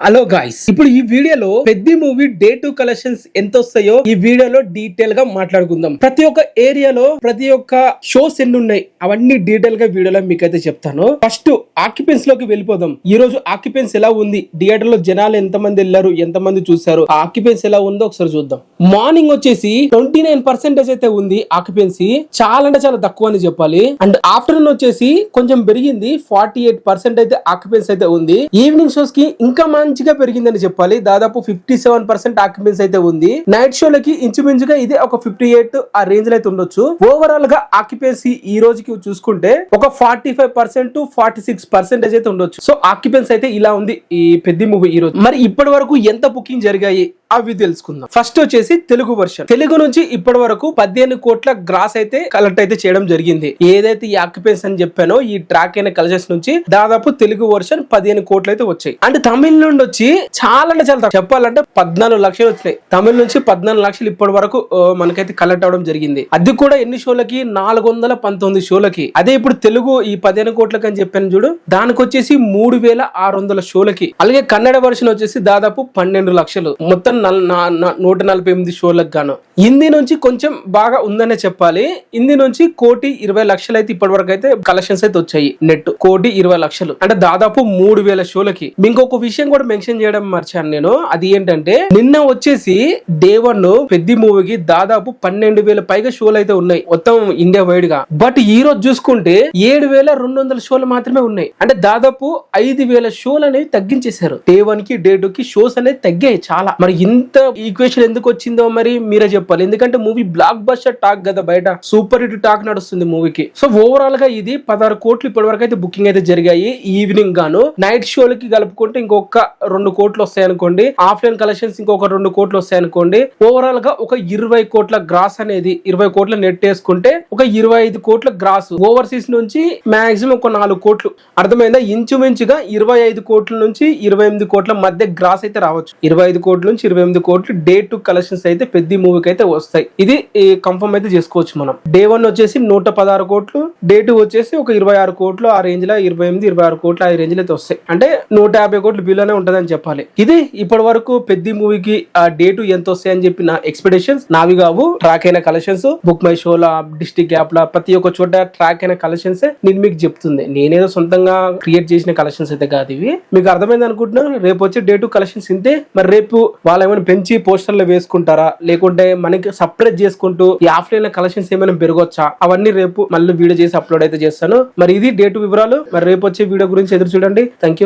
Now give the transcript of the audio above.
Hello guys, ఇప్పుడు ఈ వీడియోలో పెద్ది మూవీ డే 2 కలెక్షన్స్ ఎంత వస్తాయో ఈ వీడియోలో డీటెయిల్ గా మాట్లాడుకుందాం. ప్రతి ఒక్క ఏరియాలో ప్రతి ఒక్క షోస్ ఎన్ని ఉన్నాయి అవన్నీ డీటెయిల్ గా వీడియోలో మీకైతే చెప్తాను. ఫస్ట్ ఆక్యుపెన్స్ లోకి వెళ్ళిపోదాం. ఈ రోజు ఆక్యుపెన్స్ ఎలా ఉంది, థియేటర్ లో జనాలు ఎంత మంది వెళ్ళారు, ఎంత మంది చూసారు, ఆ ఆక్యుపెన్స్ ఎలా ఉందో ఒకసారి చూద్దాం. మార్నింగ్ వచ్చేసి 29% అయితే ఉంది ఆక్యుపెన్సీ, చాలా అంటే చాలా తక్కువ అని చెప్పాలి. అండ్ ఆఫ్టర్నూన్ వచ్చేసి కొంచెం పెరిగింది, 48% అయితే ఆక్యుపెన్స్ అయితే ఉంది. ఈవినింగ్ షోస్ కి ఇంకా మంచిగా పెరిగిందని చెప్పాలి, దాదాపు 57% ఆక్యుపెన్స్ అయితే ఉంది. నైట్ షోలకి ఇంచుమించుగా ఇది ఒక 58 ఆ రేంజ్ లో అయితే ఉండొచ్చు. ఓవరాల్ గా ఆక్యుపెన్సీ ఈ రోజుకి చూసుకుంటే ఒక 45% to 46% అయితే ఉండొచ్చు. సో ఆక్యుపెన్స్ అయితే ఇలా ఉంది ఈ పెద్ద మూవీ ఈ రోజు. మరి ఇప్పటి వరకు ఎంత బుకింగ్ జరిగాయి అవి తెలుసుకుందాం. ఫస్ట్ వచ్చేసి తెలుగు వర్షన్. తెలుగు నుంచి ఇప్పటి వరకు 15 కోట్ల గ్రాస్ అయితే కలెక్ట్ అయితే చేయడం జరిగింది. ఏదైతే ఈ ఆక్యుపెన్స్ అని చెప్పానో ఈ ట్రాక్ అయిన కలెక్షన్స్ నుంచి దాదాపు తెలుగు వర్షన్ 15 కోట్లు అయితే వచ్చాయి. అండ్ తమిళ నుండి వచ్చి చాలా అంటే చాలా చెప్పాలంటే 14 లక్షలు వచ్చినాయి. తమిళ నుంచి 14 లక్షలు ఇప్పటి వరకు మనకైతే కలెక్ట్ అవడం జరిగింది. అది కూడా ఎన్ని షోలకి, 419 షోలకి. అదే ఇప్పుడు తెలుగు ఈ 15 కోట్లకి అని చెప్పాను చూడు, దానికి వచ్చేసి 3600 షోలకి. అలాగే కన్నడ వర్షన్ వచ్చేసి దాదాపు 12 లక్షలు, మొత్తం 148 షోలకు గాను. హిందీ నుంచి కొంచెం బాగా ఉందనే చెప్పాలి. హిందీ నుంచి 1,20,00,000 అయితే ఇప్పటి వరకు అయితే కలెక్షన్స్ అయితే వచ్చాయి. నెట్ 1,20,00,000 అంటే దాదాపు 3,000 షోలకి. ఇంకొక విషయం కూడా మెన్షన్ చేయడం మర్చాను నేను, అది ఏంటంటే నిన్న వచ్చేసి డే 1 పెద్ద మూవీకి దాదాపు 12,000 పైగా షోలు అయితే ఉన్నాయి మొత్తం ఇండియా వైడ్ గా. బట్ ఈ రోజు చూసుకుంటే 7,200 షోలు మాత్రమే ఉన్నాయి. అంటే దాదాపు 5,000 షోలు అనేవి తగ్గించేశారు. డే 1 కి డే 2 కి షోస్ అనేది తగ్గాయి చాలా. మరి ఇంత ఈక్వేషన్ ఎందుకు వచ్చిందో మరి మీరే చెప్పాలి. ఎందుకంటే మూవీ బ్లాక్ బస్టర్ టాక్ కదా, బయట సూపర్ హిట్ టాక్ నడుస్తుంది మూవీకి. సో ఓవరాల్ గా ఇది 16 కోట్లు ఇప్పటి వరకు అయితే బుకింగ్ అయితే జరిగాయి. ఈవినింగ్ గాను నైట్ షోలకి కలుపుకుంటే ఇంకొక 2 కోట్లు వస్తాయి అనుకోండి. ఆఫ్లైన్ కలెక్షన్స్ ఇంకొక 2 కోట్లు వస్తాయి అనుకోండి. ఓవరాల్ గా ఒక 20 కోట్ల గ్రాస్ అనేది, 20 కోట్ల నెట్ వేసుకుంటే ఒక 25 కోట్ల గ్రాస్. ఓవర్సీస్ నుంచి మాక్సిమం ఒక 4 కోట్లు. అర్థమైందా? ఇంచుమించుగా 25 కోట్ల నుంచి 28 కోట్ల మధ్య గ్రాస్ అయితే రావచ్చు. 25 కోట్ల నుంచి 28 కోట్లు డే 2 కలెక్షన్స్ అయితే పెద్ద మూవీకి అయితే వస్తాయి. ఇది కన్ఫర్మ్ అయితే చేసుకోవచ్చు మనం. డే 1 వచ్చేసి 116 కోట్లు, డే 2 వచ్చేసి ఒక 26 కోట్లు ఆ రేంజ్ లో, 26 కోట్లు ఆ రేంజ్ లో అయితే వస్తాయి. అంటే 150 కోట్లు బిల్లోనే ఉంటదని చెప్పాలి. ఇది ఇప్పటి వరకు పెద్ద మూవీకి ఆ డే 2 ఎంత వస్తాయి అని చెప్పి నా ఎక్స్పెక్టేషన్స్. నావి కావు, ట్రాక్ అయిన కలెక్షన్స్ బుక్ మై షోలా, డిస్ట్రిక్ట్ యాప్ లా ప్రతి ఒక్క చోట ట్రాక్ అయిన కలెక్షన్స్ నేను మీకు చెప్తుంది. నేనేదో సొంతంగా క్రియేట్ చేసిన కలెక్షన్స్ అయితే కాదు ఇవి. మీకు అర్థమైంది అనుకుంటున్నాను. రేపు వచ్చే డే 2 కలెక్షన్స్ ఇంతే. మరి రేపు వాళ్ళు ఏమైనా పెంచి పోస్టర్లు వేసుకుంటారా, లేకుంటే మనకి సపరేట్ చేసుకుంటూ ఈ ఆఫ్లైన్ కలెక్షన్స్ ఏమైనా పెరగొచ్చా, అవన్నీ రేపు మళ్ళీ వీడియో చేసి అప్లోడ్ అయితే చేస్తాను. మరి ఇది డే 2 వివరాలు. మరి రేపు వచ్చే వీడియో గురించి ఎదురు చూడండి. Thank you.